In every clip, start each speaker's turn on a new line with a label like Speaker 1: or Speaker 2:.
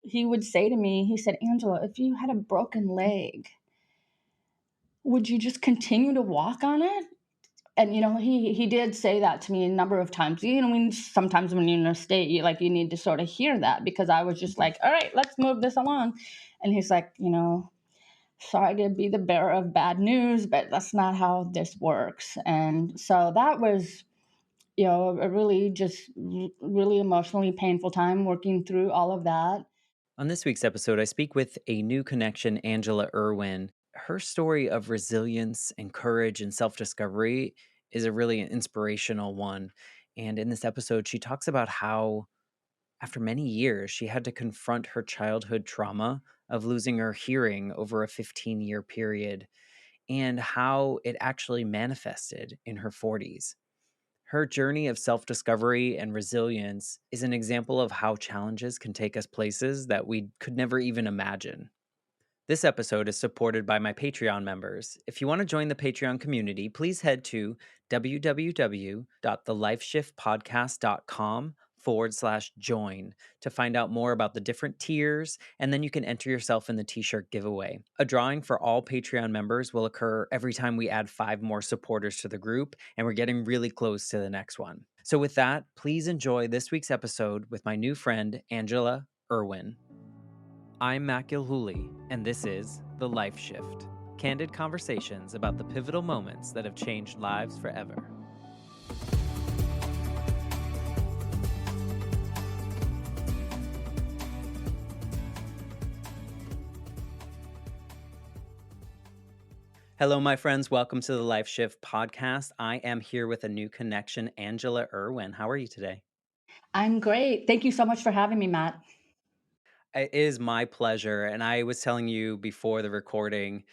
Speaker 1: he would say to me, he said, Angela, if you had a broken leg, would you just continue to walk on it? And, he did say that to me a number of times. Sometimes when you're in a state, you need to sort of hear that, because I was just like, all right, let's move this along. And he's like, sorry to be the bearer of bad news, but that's not how this works. And so that was, a really just really emotionally painful time working through all of that.
Speaker 2: On this week's episode, I speak with a new connection, Angela Irwin. Her story of resilience and courage and self discovery is a really inspirational one. And in this episode, she talks about how, after many years, she had to confront her childhood trauma of losing her hearing over a 15-year period and how it actually manifested in her 40s. Her journey of self discovery and resilience is an example of how challenges can take us places that we could never even imagine. This episode is supported by my Patreon members. If you want to join the Patreon community, please head to www.thelifeshiftpodcast.com/join to find out more about the different tiers, and then you can enter yourself in the t-shirt giveaway. A drawing for all Patreon members will occur every time we add 5 more supporters to the group, and we're getting really close to the next one. So with that, please enjoy this week's episode with my new friend, Angela Irwin. I'm Matt Gilhooly, and this is The Life Shift, candid conversations about the pivotal moments that have changed lives forever. Hello, my friends. Welcome to the Life Shift podcast. I am here with a new connection, Angela Irwin. How are you today?
Speaker 1: I'm great. Thank you so much for having me, Matt.
Speaker 2: It is my pleasure. And I was telling you before the recording,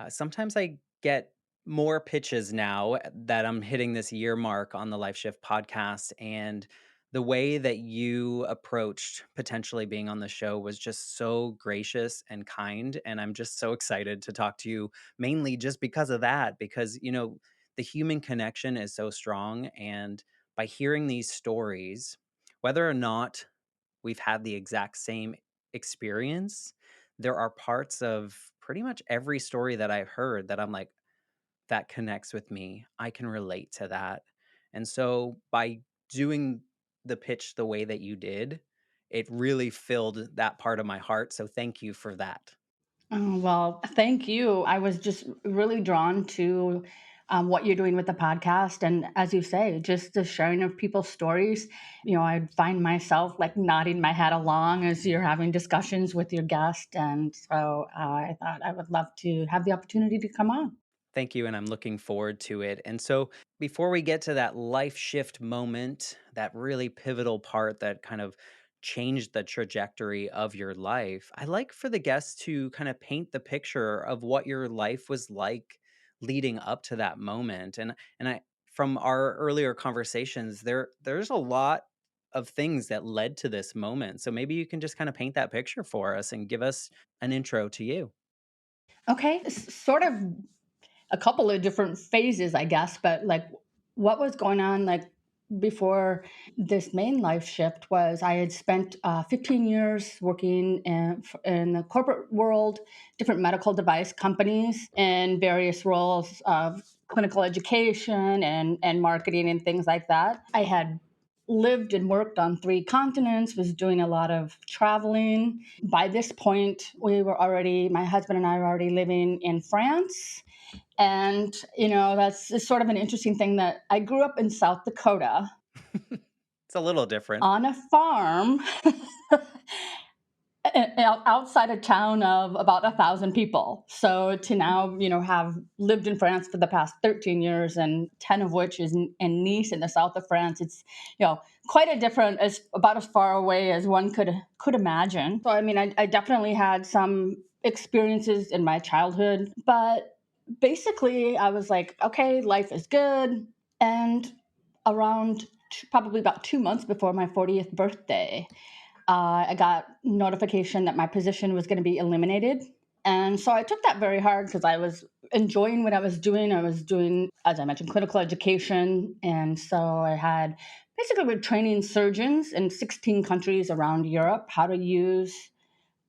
Speaker 2: sometimes I get more pitches now that I'm hitting this year mark on the Life Shift podcast. And the way that you approached potentially being on the show was just so gracious and kind. And I'm just so excited to talk to you, mainly just because of that, because, the human connection is so strong. And by hearing these stories, whether or not we've had the exact same experience, there are parts of pretty much every story that I've heard that I'm like, that connects with me. I can relate to that. And so by doing the pitch the way that you did, it really filled that part of my heart. So thank you for that.
Speaker 1: Oh, well, thank you. I was just really drawn to what you're doing with the podcast. And as you say, just the sharing of people's stories. I'd find myself like nodding my head along as you're having discussions with your guest. And so I thought I would love to have the opportunity to come on.
Speaker 2: Thank you. And I'm looking forward to it. And so before we get to that life shift moment, that really pivotal part that kind of changed the trajectory of your life, I like for the guests to kind of paint the picture of what your life was like leading up to that moment. And I from our earlier conversations, there's a lot of things that led to this moment. So maybe you can just kind of paint that picture for us and give us an intro to you.
Speaker 1: Okay, sort of a couple of different phases, I guess, but like what was going on like before this main life shift was I had spent 15 years working in the corporate world, different medical device companies, in various roles of clinical education and marketing and things like that. I had lived and worked on 3 continents, was doing a lot of traveling. By this point, my husband and I were already living in France. And, that's sort of an interesting thing that I grew up in South Dakota
Speaker 2: It's a little different.
Speaker 1: on a farm outside a town of about 1,000 people. So to now, have lived in France for the past 13 years and 10 of which is in Nice in the south of France, it's, quite a different, it's about as far away as one could imagine. So, I mean, I definitely had some experiences in my childhood, but basically I was like, okay, life is good. And around probably about 2 months before my 40th birthday, I got notification that my position was going to be eliminated. And so I took that very hard because I was enjoying what I was doing. I was doing, as I mentioned, clinical education. And so I had basically we're training surgeons in 16 countries around Europe how to use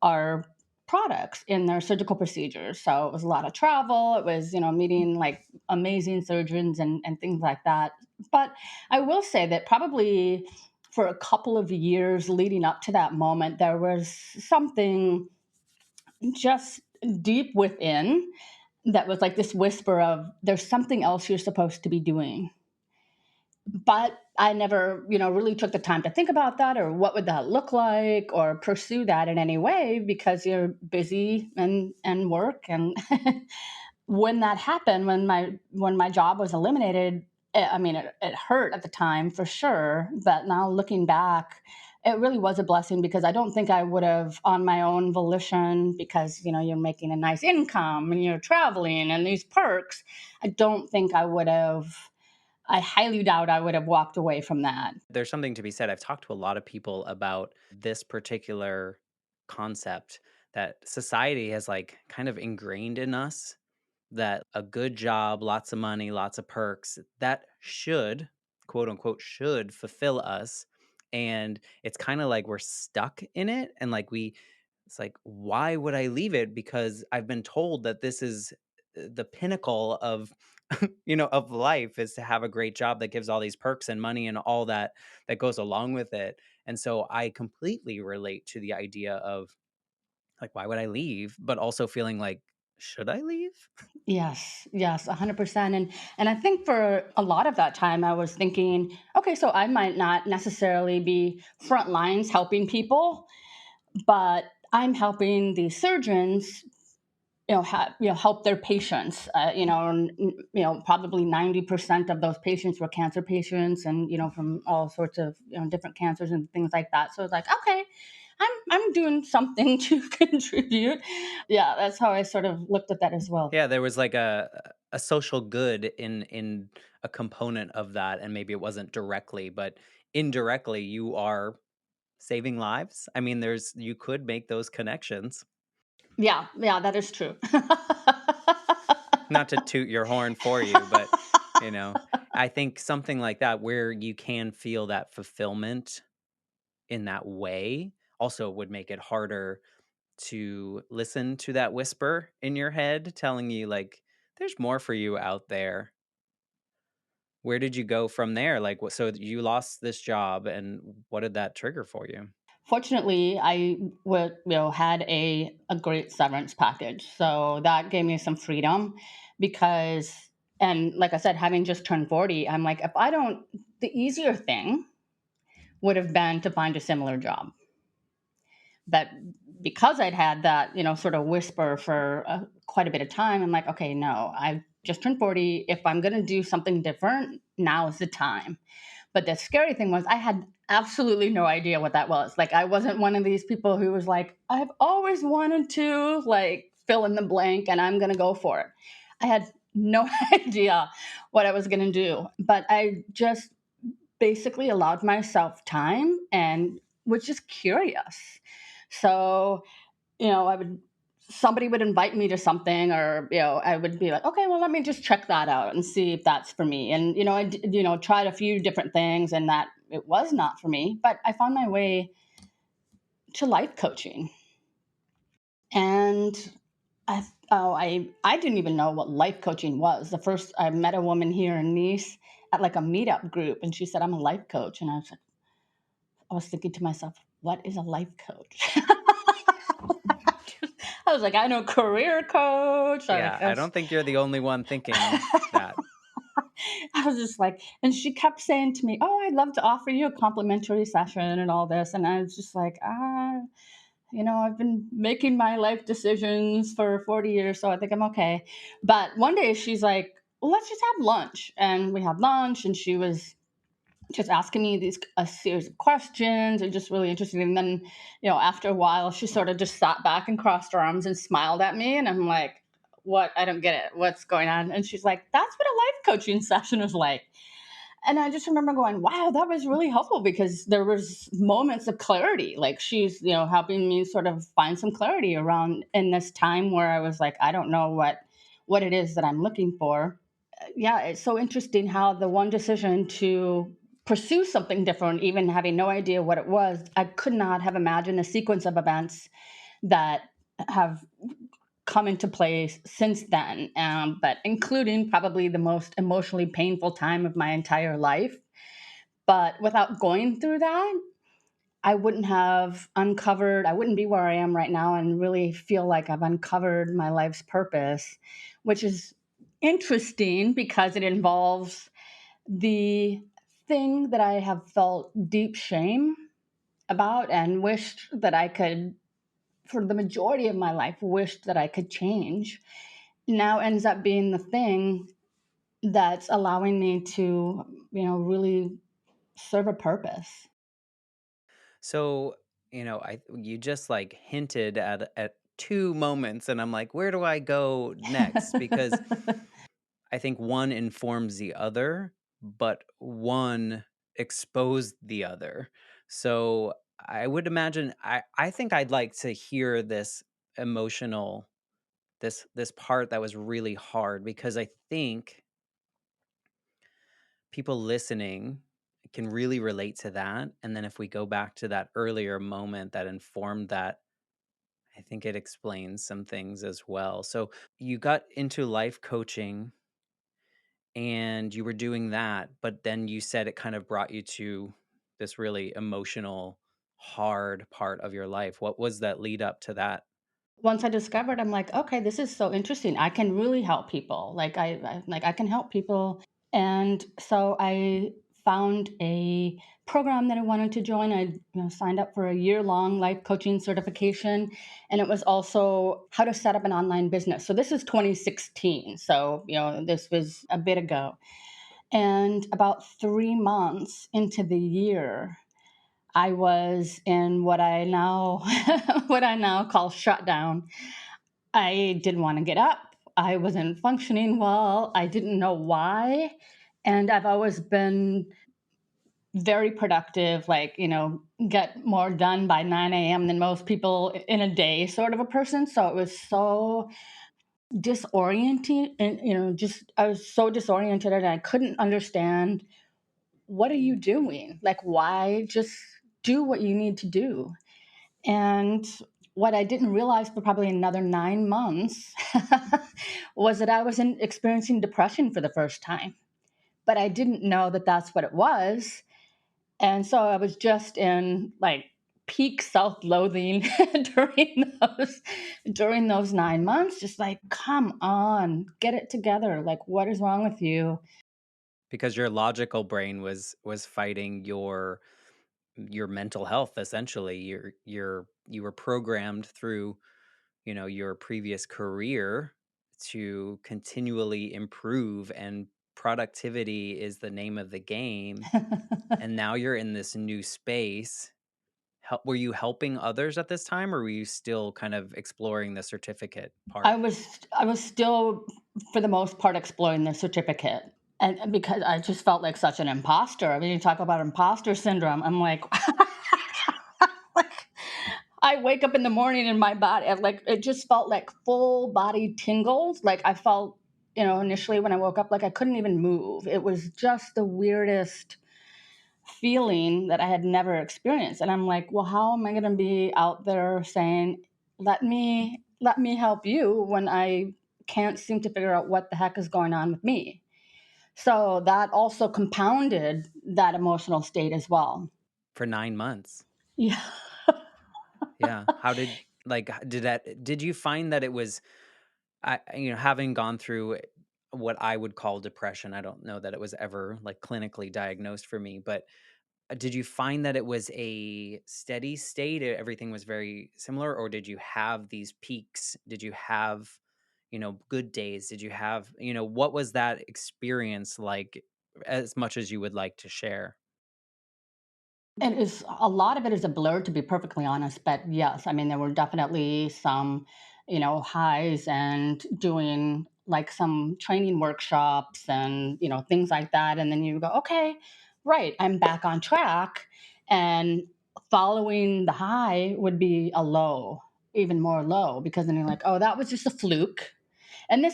Speaker 1: our products in their surgical procedures. So it was a lot of travel. It was, meeting like amazing surgeons and things like that. But I will say that probably for a couple of years leading up to that moment, there was something just deep within that was like this whisper of there's something else you're supposed to be doing. But I never, really took the time to think about that or what would that look like or pursue that in any way because you're busy and work. And when that happened, when my job was eliminated, it hurt at the time for sure. But now looking back, it really was a blessing because I don't think I would have on my own volition because you're making a nice income and you're traveling and these perks. I don't think I highly doubt I would have walked away from that.
Speaker 2: There's something to be said. I've talked to a lot of people about this particular concept that society has like kind of ingrained in us that a good job, lots of money, lots of perks, that should, quote unquote, should fulfill us. And it's kind of like we're stuck in it. And like it's like, why would I leave it? Because I've been told that this is the pinnacle of, of life is to have a great job that gives all these perks and money and all that goes along with it. And so I completely relate to the idea of like, why would I leave? But also feeling like, should I leave?
Speaker 1: Yes, yes, 100%. And I think for a lot of that time I was thinking, okay, so I might not necessarily be front lines helping people, but I'm helping the surgeons, help their patients. Probably 90% of those patients were cancer patients, and from all sorts of different cancers and things like that. So it's like, okay, I'm doing something to contribute. Yeah, that's how I sort of looked at that as well.
Speaker 2: Yeah, there was like a social good in a component of that, and maybe it wasn't directly, but indirectly, you are saving lives. I mean, there's you could make those connections.
Speaker 1: Yeah, yeah, that is true.
Speaker 2: Not to toot your horn for you, but you know, I think something like that where you can feel that fulfillment in that way also would make it harder to listen to that whisper in your head telling you like there's more for you out there. Where did you go from there? Like, what? So you lost this job, and what did that trigger for you?
Speaker 1: Fortunately, had a great severance package, so that gave me some freedom because, and like I said, having just turned 40, I'm like, if I don't, the easier thing would have been to find a similar job. But because I'd had that, sort of whisper for quite a bit of time, I'm like, okay, no, I've just turned 40. If I'm going to do something different, now is the time. But the scary thing was I had absolutely no idea what that was. Like I wasn't one of these people who was like, I've always wanted to like fill in the blank and I'm going to go for it. I had no idea what I was going to do, but I just basically allowed myself time and was just curious. So, I would somebody would invite me to something or I would be like, okay, well, let me just check that out and see if that's for me. And tried a few different things and that it was not for me, but I found my way to life coaching. And I didn't even know what life coaching was. The first I met a woman here in Nice at like a meetup group, and she said, I'm a life coach. And I was thinking to myself, what is a life coach? I was like, I know career coach.
Speaker 2: Yeah, I don't think you're the only one thinking that.
Speaker 1: I was just like, and she kept saying to me, "Oh, I'd love to offer you a complimentary session and all this." And I was just like, I've been making my life decisions for 40 years, so I think I'm okay. But one day she's like, well, let's just have lunch. And we had lunch, and she was just asking me a series of questions and just really interested. And then, after a while, she sort of just sat back and crossed her arms and smiled at me. And I'm like, what? I don't get it. What's going on? And she's like, that's what a life coaching session is like. And I just remember going, wow, that was really helpful because there was moments of clarity. Like she's, helping me sort of find some clarity around in this time where I was like, I don't know what it is that I'm looking for. Yeah, it's so interesting how the one decision to pursue something different, even having no idea what it was. I could not have imagined a sequence of events that have come into place since then, but including probably the most emotionally painful time of my entire life. But without going through that, I wouldn't be where I am right now and really feel like I've uncovered my life's purpose, which is interesting because it involves the thing that I have felt deep shame about and wished that I could, for the majority of my life, wished that I could change, now ends up being the thing that's allowing me to, really serve a purpose.
Speaker 2: So, I you just like hinted at two moments and I'm like, where do I go next? Because I think one informs the other, but one exposed the other. So, I would imagine I think I'd like to hear this emotional this part that was really hard because I think people listening can really relate to that. And then if we go back to that earlier moment that informed that, I think it explains some things as well. So you got into life coaching and you were doing that, but then you said it kind of brought you to this really emotional, hard part of your life. What was that lead up to that?
Speaker 1: Once I discovered, I'm like, okay, this is so interesting. I can really help people. I can help people. And so I found a program that I wanted to join. I signed up for a year-long life coaching certification, and it was also how to set up an online business. So this is 2016. So, this was a bit ago. And about 3 months into the year, I was in what I now what I now call shutdown. I didn't want to get up. I wasn't functioning well. I didn't know why. And I've always been very productive, like, get more done by 9 a.m. than most people in a day, sort of a person. So it was so disorienting. And, just I was so disoriented and I couldn't understand, what are you doing? Like, why just do what you need to do? And what I didn't realize for probably another 9 months was that I was experiencing depression for the first time. But I didn't know that that's what it was. And so I was just in like peak self-loathing those during those 9 months, just like, come on, get it together. Like, what is wrong with you?
Speaker 2: Because your logical brain was fighting your mental health essentially. You were programmed through, your previous career to continually improve and productivity is the name of the game. And now you're in this new space. Were you helping others at this time or were you still kind of exploring the certificate part?
Speaker 1: I was still, for the most part, exploring the certificate, and because I just felt like such an imposter. I mean, you talk about imposter syndrome. I'm like, like I wake up in the morning and my body, like, it just felt like full body tingles. Like I felt, initially when I woke up, like I couldn't even move. It was just the weirdest feeling that I had never experienced. And I'm like, well, how am I going to be out there saying, let me help you when I can't seem to figure out what the heck is going on with me? So that also compounded that emotional state as well.
Speaker 2: For 9 months.
Speaker 1: Yeah.
Speaker 2: Yeah. How did did you find that it was having gone through what I would call depression, I don't know that it was ever like clinically diagnosed for me, but did you find that it was a steady state? Everything was very similar, or did you have these peaks? Did you have, good days? Did you have, what was that experience like as much as you would like to share?
Speaker 1: And it's a lot of it is a blur, to be perfectly honest. But yes, I mean, there were definitely some, highs, and doing like some training workshops and, things like that. And then you go, okay, right, I'm back on track. And following the high would be a low, even more low, because then you're like, oh, that was just a fluke. And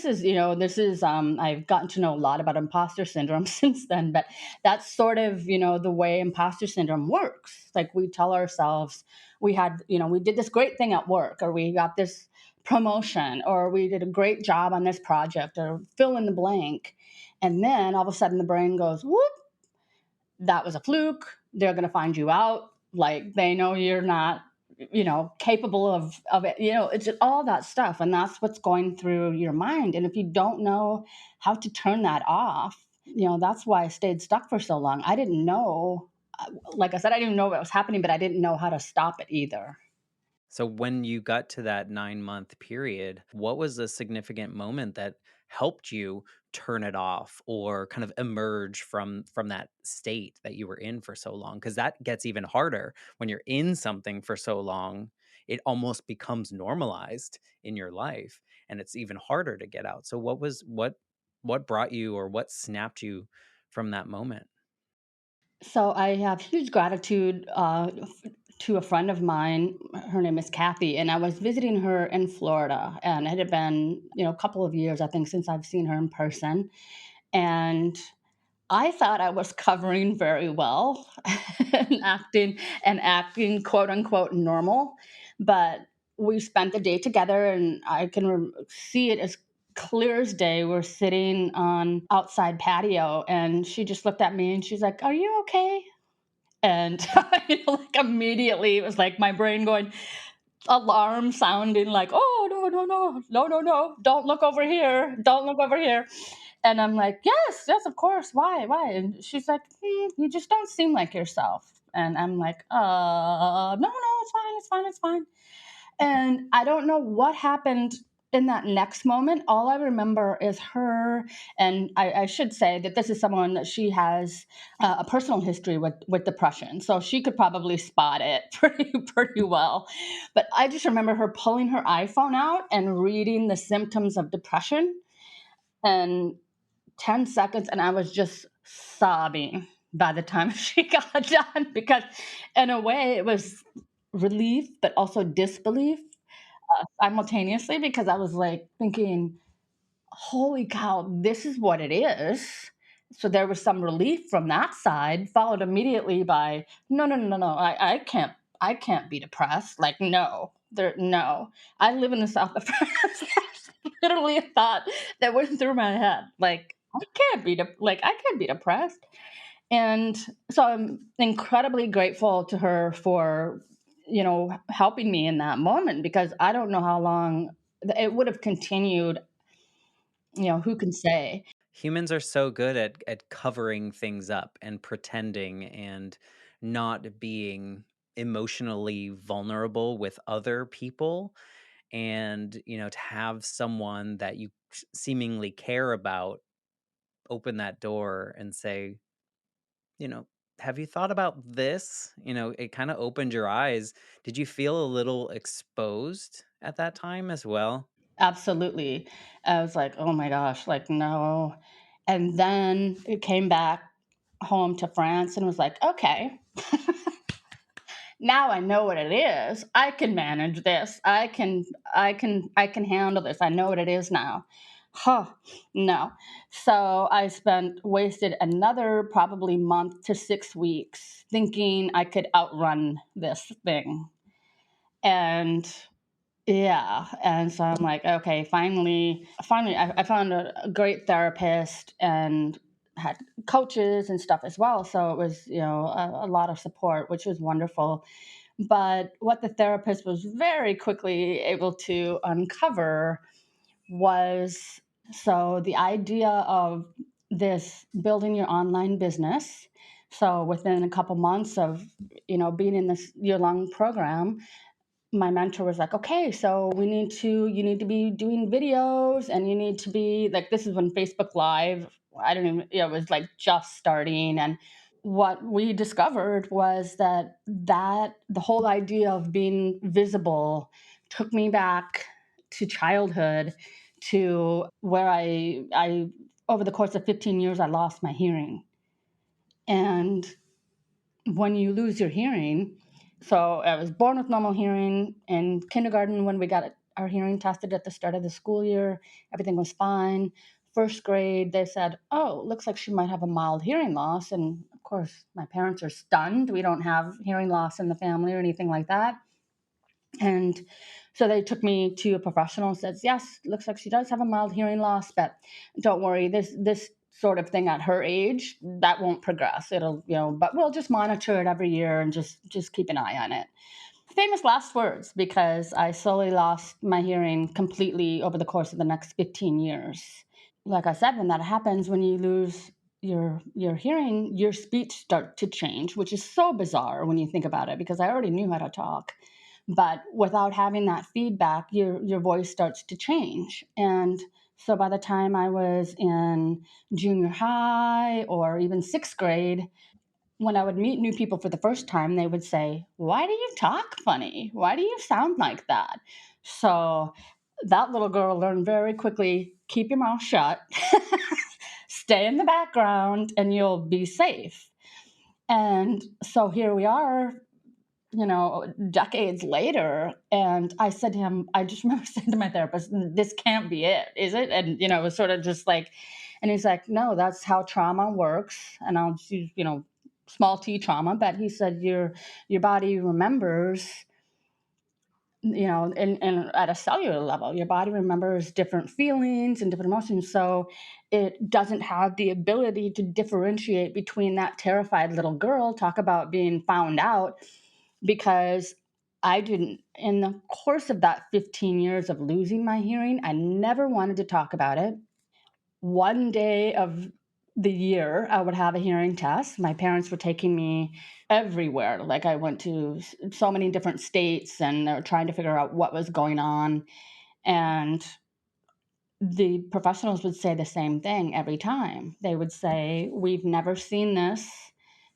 Speaker 1: I've gotten to know a lot about imposter syndrome since then, but that's sort of, the way imposter syndrome works. Like, we tell ourselves we did this great thing at work, or we got this promotion, or we did a great job on this project, or fill in the blank. And then all of a sudden the brain goes, whoop, that was a fluke. They're going to find you out. Like, they know you're not, capable of it. It's just all that stuff. And that's what's going through your mind. And if you don't know how to turn that off, that's why I stayed stuck for so long. I didn't know, like I said, I didn't know what was happening, but I didn't know how to stop it either.
Speaker 2: So when you got to that 9-month period, what was a significant moment that helped you turn it off or kind of emerge from that state that you were in for so long? Because that gets even harder when you're in something for so long. It almost becomes normalized in your life, and it's even harder to get out. So what brought you or what snapped you from that moment?
Speaker 1: So I have huge gratitude to a friend of mine. Her name is Kathy, and I was visiting her in Florida, and it had been a couple of years, I think, since I've seen her in person. And I thought I was covering very well and acting quote unquote normal, but we spent the day together, and I can see it as clear as day. We're sitting on outside patio, and she just looked at me and she's like, "Are you okay?" And like, immediately it was like my brain going, alarm sounding, like, "Oh, no, no, no, no, no, no, don't look over here, don't look over here." And I'm like, "Yes, yes, of course, why?" And she's like, "You just don't seem like yourself." And I'm like, No, no, it's fine, it's fine, it's fine." And I don't know what happened in that next moment. All I remember is her, and I should say that this is someone that she has a personal history with depression, so she could probably spot it pretty well. But I just remember her pulling her iPhone out and reading the symptoms of depression, and 10 seconds, and I was just sobbing by the time she got done, because in a way it was relief, but also disbelief simultaneously, because I was like thinking, holy cow, this is what it is. So there was some relief from that side, followed immediately by, no, no, no, no, no, I can't be depressed. Like, no. I live in the south of France. That's literally a thought that went through my head. Like, I can't be depressed. And so I'm incredibly grateful to her for, helping me in that moment, because I don't know how long it would have continued, who can say?
Speaker 2: Humans are so good at covering things up and pretending and not being emotionally vulnerable with other people. And, to have someone that you seemingly care about open that door and say, you know, have you thought about this? It kind of opened your eyes. Did you feel a little exposed at that time as well?
Speaker 1: Absolutely. I was like, "Oh my gosh, like, no." And then it came back home to France and was like, "Okay, now I know what it is. I can manage this. I can handle this. I know what it is now." Huh, no. So I wasted another probably month to 6 weeks thinking I could outrun this thing. And yeah, and so I'm like, okay, finally, I found a great therapist and had coaches and stuff as well. So it was, a lot of support, which was wonderful. But what the therapist was very quickly able to uncover was, so the idea of this building your online business. So within a couple months of, being in this year-long program, my mentor was like, "Okay, so you need to be doing videos, and you need to be like," this is when Facebook Live, I don't even, it was like just starting. And what we discovered was that the whole idea of being visible took me back to childhood, to where I over the course of 15 years I lost my hearing. And when you lose your hearing, so I was born with normal hearing. In kindergarten, when we got our hearing tested at the start of the school year. Everything was fine. First grade, they said, oh, looks like she might have a mild hearing loss. And of course, my parents are stunned. We don't have hearing loss in the family or anything like that. And so they took me to a professional and says, yes, looks like she does have a mild hearing loss, but don't worry, this sort of thing at her age, that won't progress. It'll, but we'll just monitor it every year and just keep an eye on it. Famous last words, because I slowly lost my hearing completely over the course of the next 15 years. Like I said, when that happens, when you lose your hearing, your speech starts to change, which is so bizarre when you think about it, because I already knew how to talk. But without having that feedback, your voice starts to change. And so by the time I was in junior high or even sixth grade, when I would meet new people for the first time, they would say, why do you talk funny? Why do you sound like that? So that little girl learned very quickly, keep your mouth shut, stay in the background, and you'll be safe. And so here we are, decades later. And I said to him, I just remember saying to my therapist, this can't be it, is it? And, it was sort of just like, and he's like, no, that's how trauma works. And I'll just use, small t trauma. But he said, your body remembers, and at a cellular level, your body remembers different feelings and different emotions. So it doesn't have the ability to differentiate between that terrified little girl, talk about being found out, because I didn't, in the course of that 15 years of losing my hearing, I never wanted to talk about it. One day of the year, I would have a hearing test. My parents were taking me everywhere. Like, I went to so many different states, and they were trying to figure out what was going on. And the professionals would say the same thing every time. They would say, we've never seen this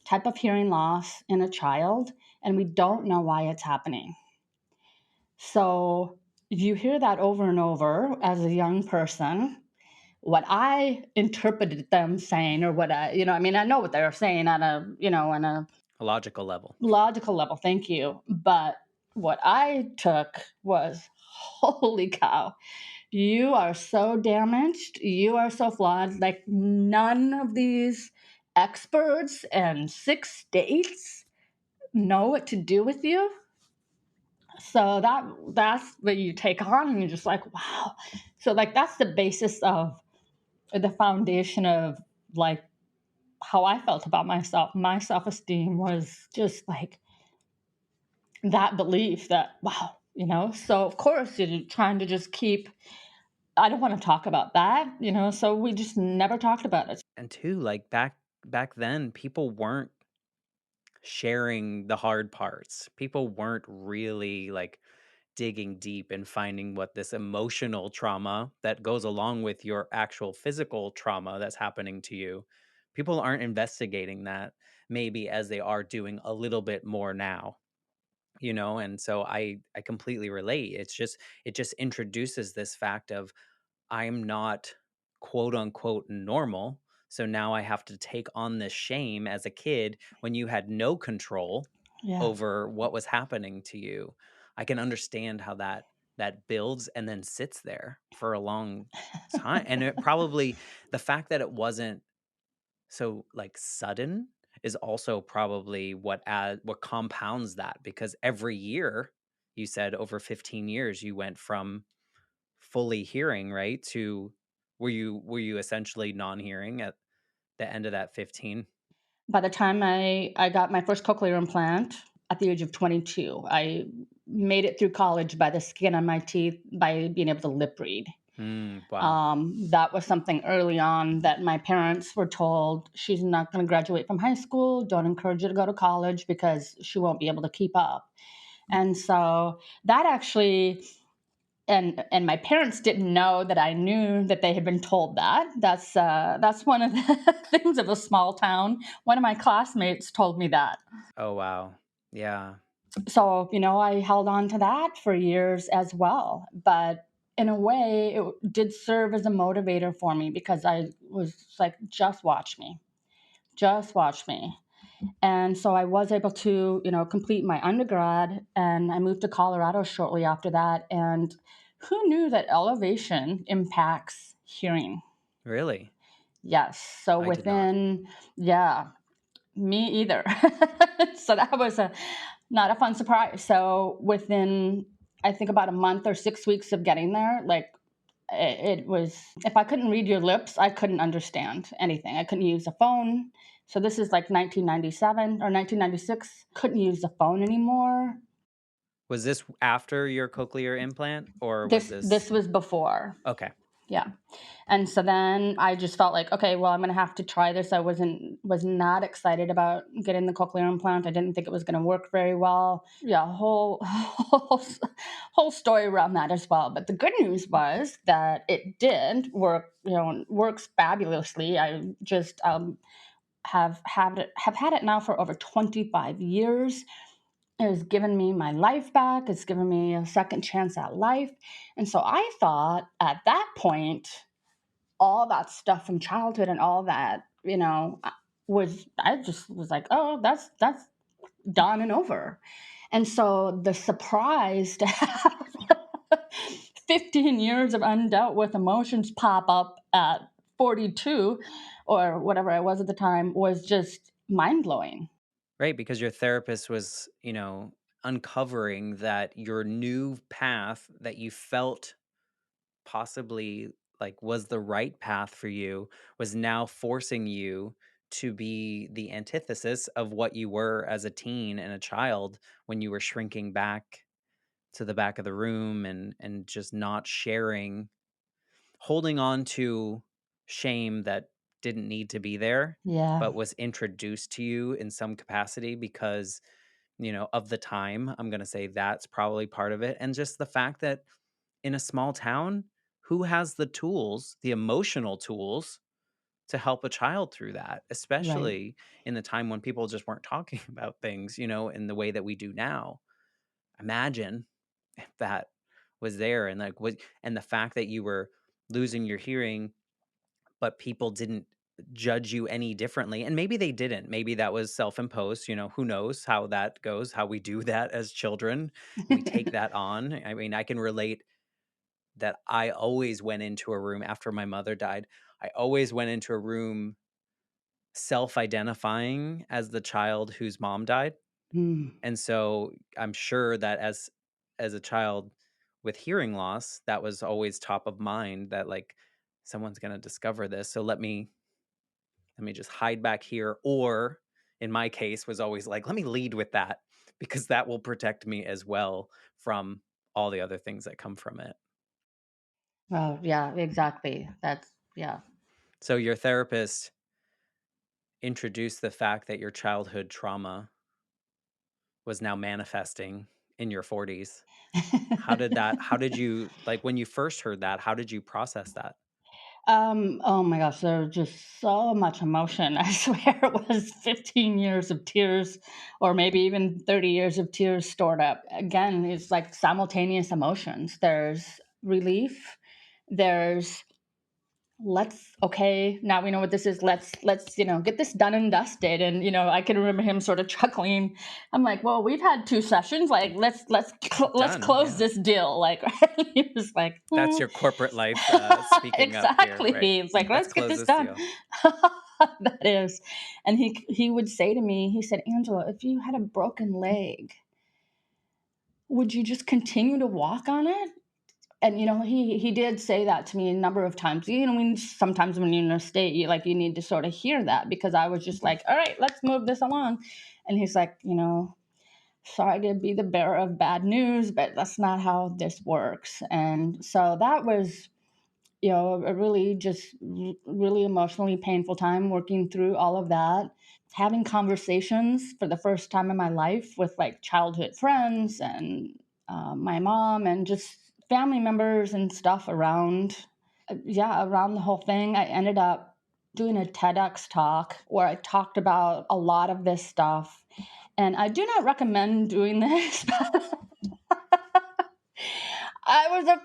Speaker 1: type of hearing loss in a child, and we don't know why it's happening. So you hear that over and over as a young person. What I interpreted them saying, or what I know what they were saying on a
Speaker 2: A logical level.
Speaker 1: logical level. Thank you. But what I took was, holy cow, you are so damaged. You are so flawed. Like, none of these experts and 6 states know what to do with you. So that's what you take on, and you're just like, wow. So, like, that's the basis of the foundation of, like, how I felt about myself. My self-esteem was just like that belief that, wow, So of course you're trying to just keep. I don't want to talk about that, So we just never talked about it.
Speaker 2: And two, like back then, people weren't sharing the hard parts. People weren't really like digging deep and finding what this emotional trauma that goes along with your actual physical trauma that's happening to you. People aren't investigating that maybe as they are doing a little bit more now, and so I completely relate. It just introduces this fact of I'm not quote unquote normal. So now I have to take on this shame as a kid when you had no control
Speaker 1: Yeah.
Speaker 2: over what was happening to you. I can understand how that builds and then sits there for a long time. And it probably the fact that it wasn't so like sudden is also probably what compounds that, because every year you said over 15 years you went from fully hearing, right? To were you essentially non-hearing at the end of that 15?
Speaker 1: By the time I got my first cochlear implant at the age of 22, I made it through college by the skin on my teeth, by being able to lip read.
Speaker 2: Wow.
Speaker 1: That was something early on that my parents were told, she's not going to graduate from high school. Don't encourage her to go to college because she won't be able to keep up. And so that actually, and my parents didn't know that I knew that they had been told that. That's one of the things of a small town. One of my classmates told me that.
Speaker 2: Oh, wow. Yeah.
Speaker 1: So, I held on to that for years as well. But in a way, it did serve as a motivator for me, because I was like, just watch me. And so I was able to, complete my undergrad, and I moved to Colorado shortly after that. And Who knew that elevation impacts hearing?
Speaker 2: Really?
Speaker 1: Yes. So
Speaker 2: I did not.
Speaker 1: within, yeah, me either. So that was a not a fun surprise. So within, I think about a month or 6 weeks of getting there, like it was, if I couldn't read your lips, I couldn't understand anything. I couldn't use a phone. So this is like 1997 or 1996. Couldn't use the phone anymore.
Speaker 2: Was this after your cochlear implant or was
Speaker 1: This
Speaker 2: this
Speaker 1: was before.
Speaker 2: okay?
Speaker 1: Yeah. And so then I just felt like, okay, well, I'm going to have to try this. I was not excited about getting the cochlear implant. I didn't think it was going to work very well. Yeah, whole story around that as well. But the good news was that it did work. Works fabulously. I just have had it now for over 25 years. It has given me my life back. It's given me a second chance at life. And so I thought at that point, all that stuff from childhood and all that, I just was like, oh, that's done and over. And so the surprise to have 15 years of undealt with emotions pop up at 42 or whatever I was at the time was just mind blowing.
Speaker 2: Right, because your therapist was, uncovering that your new path that you felt possibly like was the right path for you was now forcing you to be the antithesis of what you were as a teen and a child when you were shrinking back to the back of the room and just not sharing, holding on to shame that didn't need to be there
Speaker 1: Yeah,
Speaker 2: but was introduced to you in some capacity because of the time. I'm going to say that's probably part of it, and just the fact that in a small town, who has the tools, the emotional tools to help a child through that,
Speaker 1: right.
Speaker 2: especially in the time when people just weren't talking about things, in the way that we do now. Imagine if that was there and like what and the fact that you were losing your hearing, but people didn't judge you any differently. And maybe they didn't. Maybe that was self-imposed, who knows how that goes, how we do that as children. We take that on. I mean, I can relate that I always went into a room after my mother died. I always went into a room self-identifying as the child whose mom died.
Speaker 1: Hmm.
Speaker 2: And so I'm sure that as a child with hearing loss, that was always top of mind that like someone's going to discover this. So let me just hide back here, or in my case was always like let me lead with that because that will protect me as well from all the other things that come from it.
Speaker 1: Well, yeah, exactly. That's, yeah.
Speaker 2: So your therapist introduce the fact that your childhood trauma was now manifesting in your 40s. How did you like when you first heard that, how did you process that?
Speaker 1: Oh my gosh, there was just so much emotion. I swear it was 15 years of tears, or maybe even 30 years of tears stored up. Again, it's like simultaneous emotions. There's relief, there's okay, now we know what this is. Let's get this done and dusted. And I can remember him sort of chuckling. I'm like, well, we've had two sessions. Like, let's
Speaker 2: Done,
Speaker 1: close
Speaker 2: yeah.
Speaker 1: this deal. Like, he was like,
Speaker 2: That's
Speaker 1: "Hmm."
Speaker 2: your corporate life, speaking up here,
Speaker 1: Exactly.
Speaker 2: right?
Speaker 1: It's like,
Speaker 2: Let's
Speaker 1: let's get
Speaker 2: close
Speaker 1: this
Speaker 2: this
Speaker 1: done.
Speaker 2: deal.
Speaker 1: That is. And he would say to me, he said, Angela, if you had a broken leg, would you just continue to walk on it? And he did say that to me a number of times. Sometimes when you're in a state, you need to sort of hear that, because I was just like, all right, let's move this along. And he's like, sorry to be the bearer of bad news, but that's not how this works. And so that was, a really just really emotionally painful time working through all of that, having conversations for the first time in my life with like childhood friends and my mom and just family members and stuff around. Yeah, around the whole thing. I ended up doing a TEDx talk where I talked about a lot of this stuff. And I do not recommend doing this. I was the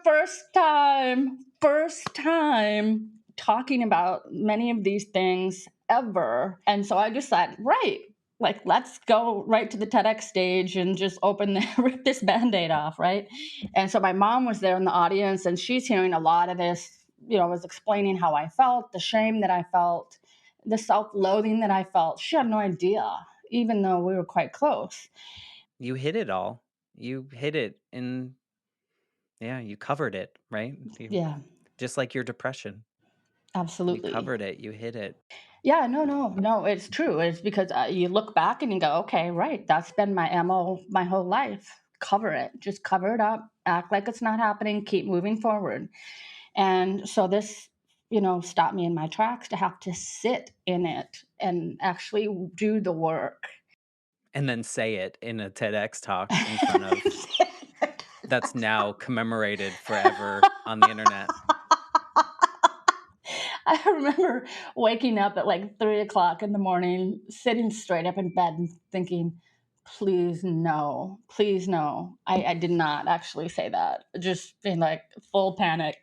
Speaker 1: first time talking about many of these things ever. And so I just said, right. like, let's go right to the TEDx stage and just rip this band-aid off, right? And so my mom was there in the audience, and she's hearing a lot of this, was explaining how I felt, the shame that I felt, the self-loathing that I felt. She had no idea, even though we were quite close.
Speaker 2: You hit it all. You hit it in yeah, you covered it, right? You
Speaker 1: Yeah,
Speaker 2: just like your depression. You
Speaker 1: absolutely.
Speaker 2: covered it, you hit it.
Speaker 1: Yeah, no, no, no, it's true. It's because you look back and you go, okay, right, that's been my MO my whole life. Cover it, just cover it up, act like it's not happening, keep moving forward. And so this, stopped me in my tracks to have to sit in it and actually do the work.
Speaker 2: And then say it in a TEDx talk in front of that's now commemorated forever on the internet.
Speaker 1: I remember waking up at like 3 o'clock in the morning, sitting straight up in bed and thinking, please no, please no. I did not actually say that. Just being like full panic.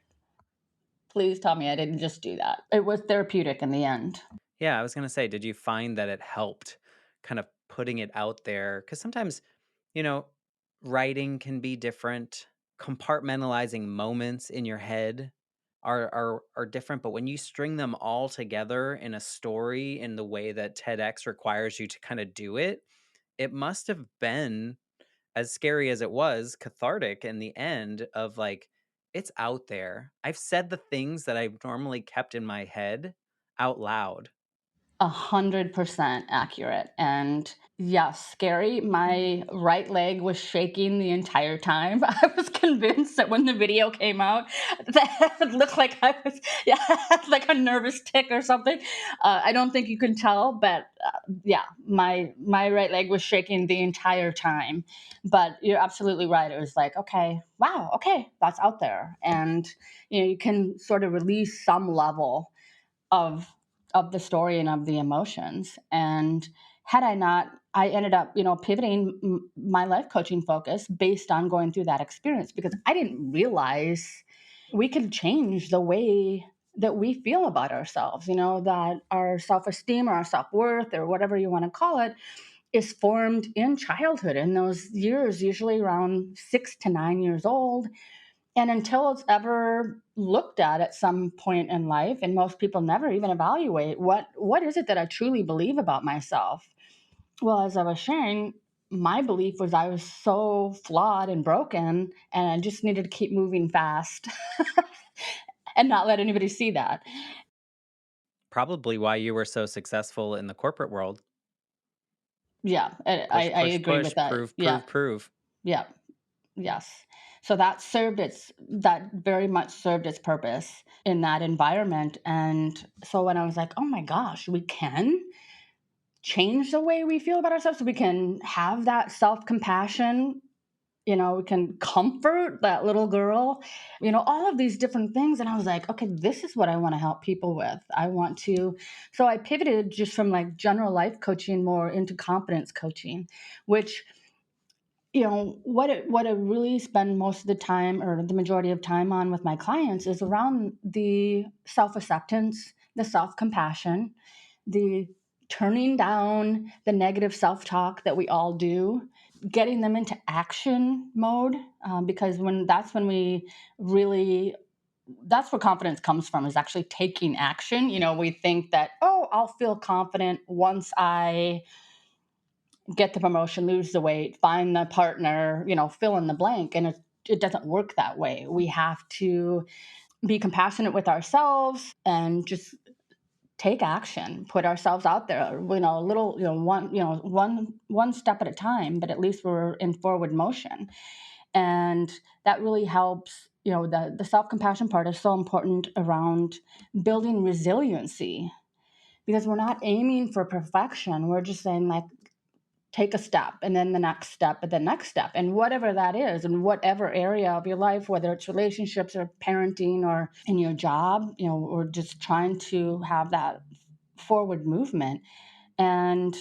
Speaker 1: Please tell me I didn't just do that. It was therapeutic in the end.
Speaker 2: Yeah, I was gonna say, did you find that it helped kind of putting it out there? Because sometimes, you know, writing can be different. Compartmentalizing moments in your head are different, but when you string them all together in a story in the way that TEDx requires you to kind of do it, it must have been as scary as it was, cathartic in the end of like, it's out there. I've said the things that I've normally kept in my head out loud.
Speaker 1: 100% accurate. And yes, scary. My right leg was shaking the entire time. I was convinced that when the video came out, that it looked like I was, yeah, like a nervous tick or something. I don't think you can tell, but yeah, my right leg was shaking the entire time. But you're absolutely right. It was like, okay, wow, okay, that's out there, and you can sort of release some level of the story and of the emotions. And had I not, I ended up, pivoting my life coaching focus based on going through that experience, because I didn't realize we could change the way that we feel about ourselves, that our self-esteem or our self-worth or whatever you want to call it is formed in childhood, in those years, usually around 6 to 9 years old. And until it's ever looked at some point in life, and most people never even evaluate what is it that I truly believe about myself. Well, as I was sharing, my belief was I was so flawed and broken, and I just needed to keep moving fast and not let anybody see that.
Speaker 2: Probably why you were so successful in the corporate world.
Speaker 1: Yeah,
Speaker 2: Push,
Speaker 1: I
Speaker 2: push,
Speaker 1: agree
Speaker 2: push,
Speaker 1: with that.
Speaker 2: prove,
Speaker 1: Yeah,
Speaker 2: prove, prove.
Speaker 1: yeah, yes. So that very much served its purpose in that environment. And so when I was like, oh my gosh, we can change the way we feel about ourselves, so we can have that self-compassion, we can comfort that little girl, all of these different things. And I was like, okay, this is what I want to help people with. I want to, so I pivoted just from like general life coaching more into confidence coaching, which, what I really spend most of the time, or the majority of time, on with my clients is around the self-acceptance, the self-compassion, the turning down the negative self-talk that we all do, getting them into action mode, because when we really, that's where confidence comes from, is actually taking action. We think that, oh, I'll feel confident once I get the promotion, lose the weight, find the partner, fill in the blank. And it doesn't work that way. We have to be compassionate with ourselves and just take action, put ourselves out there, a little, one step at a time, but at least we're in forward motion. And that really helps. The self-compassion part is so important around building resiliency, because we're not aiming for perfection. We're just saying, like, take a step, and then the next step, and the next step, and whatever that is, in whatever area of your life, whether it's relationships or parenting or in your job, we're just trying to have that forward movement. And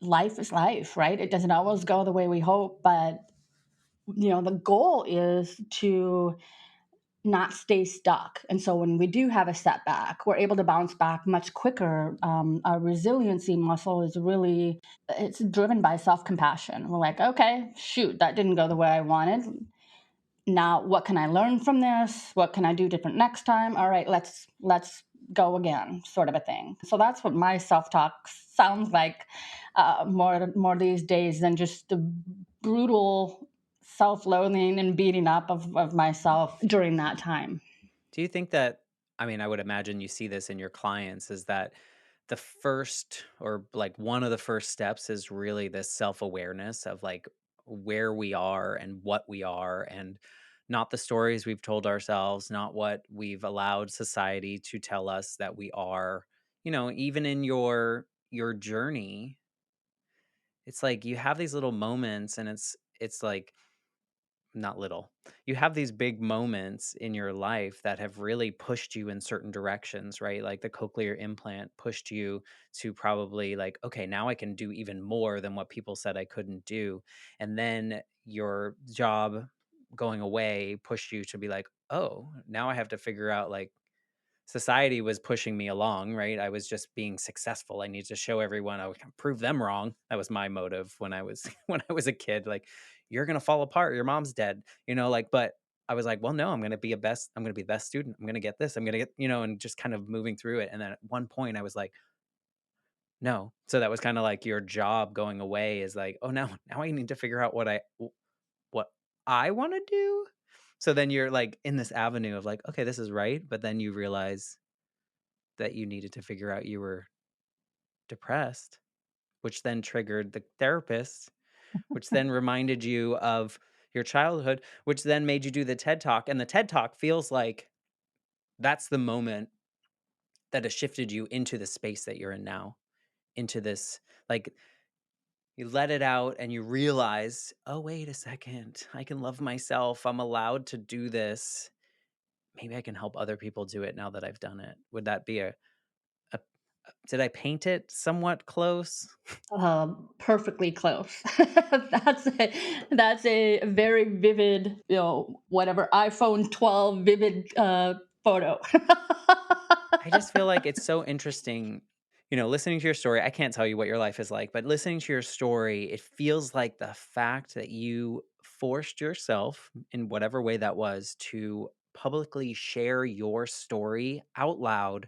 Speaker 1: life is life, right? It doesn't always go the way we hope, but the goal is to not stay stuck. And so when we do have a setback, we're able to bounce back much quicker. Our resiliency muscle is really, it's driven by self-compassion. We're like, okay, shoot, that didn't go the way I wanted. Now what can I learn from this? What can I do different next time? All right, let's go again, sort of a thing. So that's what my self-talk sounds like, more these days than just the brutal self-loathing and beating up of myself during that time.
Speaker 2: Do you think that, I mean, I would imagine you see this in your clients, is that the first, or like one of the first steps is really this self-awareness of like where we are and what we are, and not the stories we've told ourselves, not what we've allowed society to tell us that we are. Even in your journey, it's like you have these little moments, and it's like, not little. You have these big moments in your life that have really pushed you in certain directions, right? Like the cochlear implant pushed you to probably like, okay, now I can do even more than what people said I couldn't do. And then your job going away pushed you to be like, oh, now I have to figure out like, society was pushing me along, right? I was just being successful. I need to show everyone, I can prove them wrong. That was my motive when I was when I was a kid. Like, you're gonna fall apart. Your mom's dead. Like, but I was like, well, no, I'm gonna be the best student. I'm gonna get this. I'm gonna get, and just kind of moving through it. And then at one point I was like, no. So that was kind of like your job going away is like, oh, now I need to figure out what I want to do. So then you're like in this avenue of like, okay, this is right. But then you realize that you needed to figure out you were depressed, which then triggered the therapist, which then reminded you of your childhood, which then made you do the TED Talk. And the TED Talk feels like that's the moment that has shifted you into the space that you're in now, into this, like, you let it out and you realize, oh, wait a second, I can love myself. I'm allowed to do this. Maybe I can help other people do it now that I've done it. Would that be a did I paint it somewhat close?
Speaker 1: Perfectly close. That's a very vivid, whatever iPhone 12 vivid photo.
Speaker 2: I just feel like it's so interesting, listening to your story. I can't tell you what your life is like, but listening to your story, it feels like the fact that you forced yourself, in whatever way that was, to publicly share your story out loud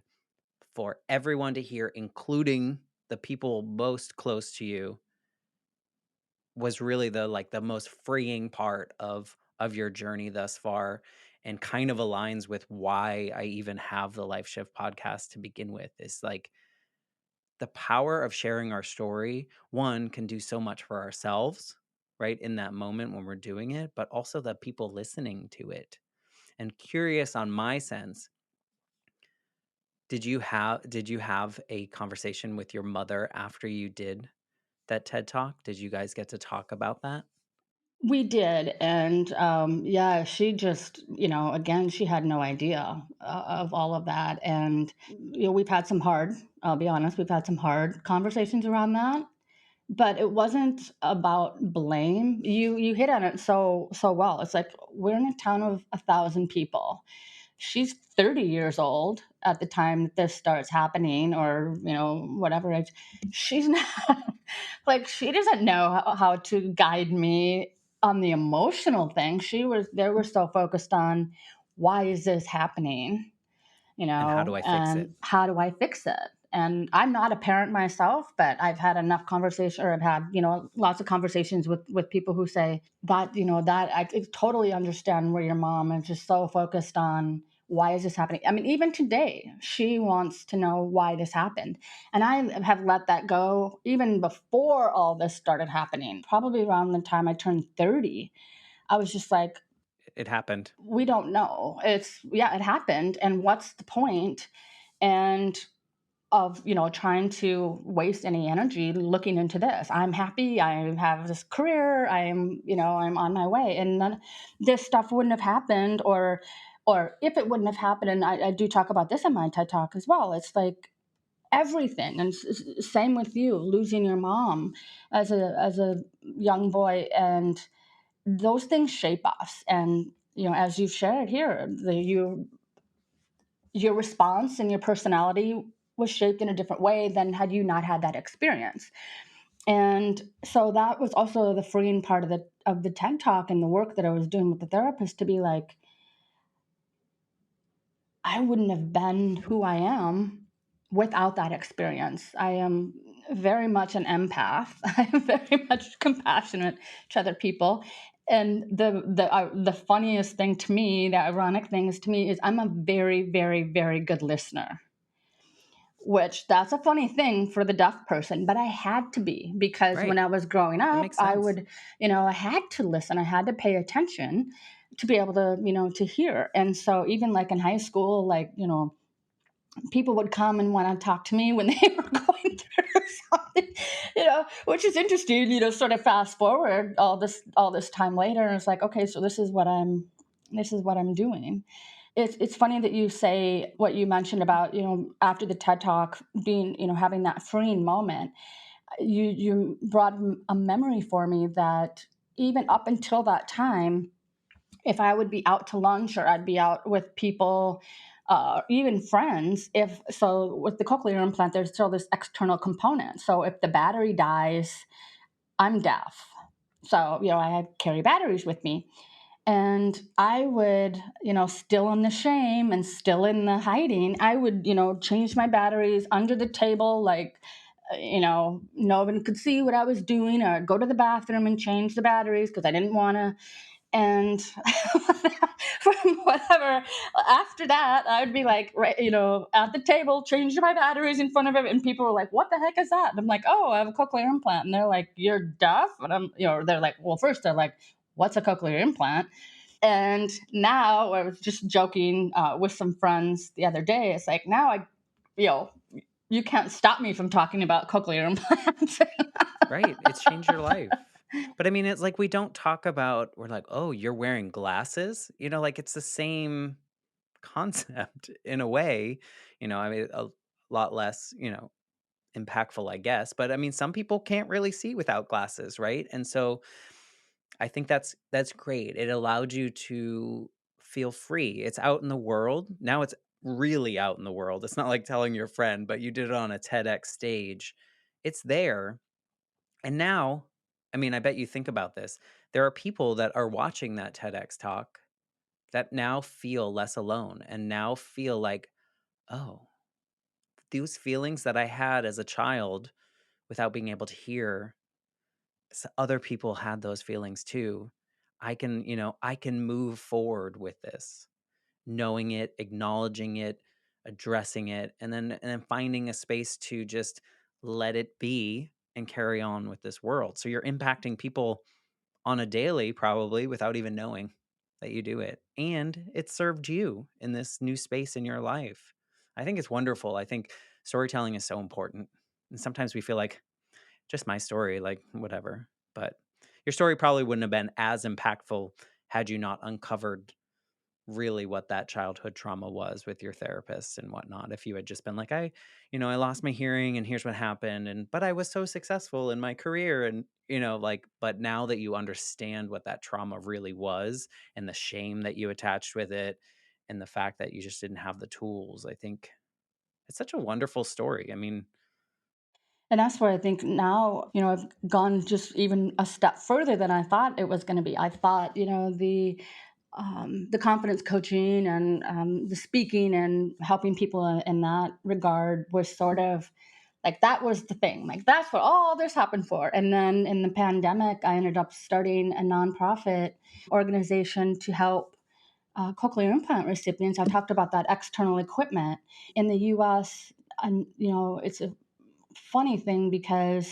Speaker 2: for everyone to hear, including the people most close to you, was really the most freeing part of your journey thus far, and kind of aligns with why I even have the Life Shift podcast to begin with. Is like the power of sharing our story, one, can do so much for ourselves, right, in that moment when we're doing it, but also the people listening to it. And curious on my sense, did you have a conversation with your mother after you did that TED Talk? Did you guys get to talk about that?
Speaker 1: We did, and yeah, she just, again, she had no idea of all of that, and we've had some hard. I'll be honest, we've had some hard conversations around that, but it wasn't about blame. You hit on it so well. It's like we're in a town of 1,000 people. She's 30 years old at the time that this starts happening, or whatever age. She's not like, she doesn't know how to guide me on the emotional thing. They were so focused on, why is this happening,
Speaker 2: And how do I fix it?
Speaker 1: and how do I fix it? And I'm not a parent myself, but I've had enough conversation, or I've had, lots of conversations with people who say that, that I totally understand where your mom is just so focused on, why is this happening? I mean, even today, she wants to know why this happened. And I have let that go even before all this started happening. Probably around the time I turned 30, I was just like,
Speaker 2: It happened.
Speaker 1: we don't know. Yeah, it happened. And what's the point? And of, trying to waste any energy looking into this. I'm happy. I have this career. I'm on my way. And this stuff wouldn't have happened, or if it wouldn't have happened, and I do talk about this in my TED Talk as well. It's like everything. And same with you, losing your mom as a young boy. And those things shape us. And as you've shared here, your response and your personality was shaped in a different way than had you not had that experience. And so that was also the freeing part of the TED talk and the work that I was doing with the therapist, to be like, I wouldn't have been who I am without that experience. I am very much an empath. I am very much compassionate to other people. And the funniest thing to me, the ironic thing is to me, is I'm a very, very, very good listener, which that's a funny thing for the deaf person, but I had to be, because when
Speaker 2: Right.
Speaker 1: I was growing
Speaker 2: It
Speaker 1: up,
Speaker 2: makes
Speaker 1: I
Speaker 2: sense.
Speaker 1: would, I had to listen, I had to pay attention to be able to, to hear. And so even like in high school, like, people would come and want to talk to me when they were going through something, which is interesting, sort of fast forward all this time later. And it's like, okay, so this is what I'm doing. It's funny that you say what you mentioned about, after the TED talk being, having that freeing moment. You brought a memory for me that even up until that time, if I would be out to lunch or I'd be out with people, even friends, if so with the cochlear implant, there's still this external component. So if the battery dies, I'm deaf. So, I carry batteries with me. And I would, still in the shame and still in the hiding, I would, change my batteries under the table, like, no one could see what I was doing, or I'd go to the bathroom and change the batteries because I didn't want to. And from whatever, after that, I would be like, right, at the table, changing my batteries in front of it. And people were like, what the heck is that? And I'm like, oh, I have a cochlear implant. And they're like, you're deaf? And they're like, well, first they're like, what's a cochlear implant? And now, I was just joking with some friends the other day. It's like, now you know, you can't stop me from talking about cochlear implants.
Speaker 2: Right. It's changed your life. But I mean, it's like we don't talk about, we're like, oh, you're wearing glasses? Like it's the same concept in a way. I mean, a lot less, impactful, I guess. But I mean, some people can't really see without glasses, right? And so I think that's great. It allowed you to feel free. It's out in the world. Now it's really out in the world. It's not like telling your friend, but you did it on a TEDx stage. It's there. And now, I mean, I bet you think about this. There are people that are watching that TEDx talk that now feel less alone and now feel like, oh, those feelings that I had as a child without being able to hear, other people had those feelings too. I can move forward with this, knowing it, acknowledging it, addressing it, and then finding a space to just let it be and carry on with this world. So you're impacting people on a daily, probably without even knowing that you do it. And it served you in this new space in your life. I think it's wonderful. I think storytelling is so important. And sometimes we feel like just my story, like whatever. But your story probably wouldn't have been as impactful had you not uncovered really what that childhood trauma was with your therapist and whatnot. If you had just been like, I lost my hearing and here's what happened. But I was so successful in my career. And, like, but now that you understand what that trauma really was and the shame that you attached with it and the fact that you just didn't have the tools, I think it's such a wonderful story. I mean,
Speaker 1: And that's where I think now, I've gone just even a step further than I thought it was going to be. I thought, the confidence coaching and the speaking and helping people in that regard was sort of like, that was the thing. Like, that's what all this happened for. And then in the pandemic, I ended up starting a nonprofit organization to help cochlear implant recipients. I talked about that external equipment in the US. And, it's a funny thing because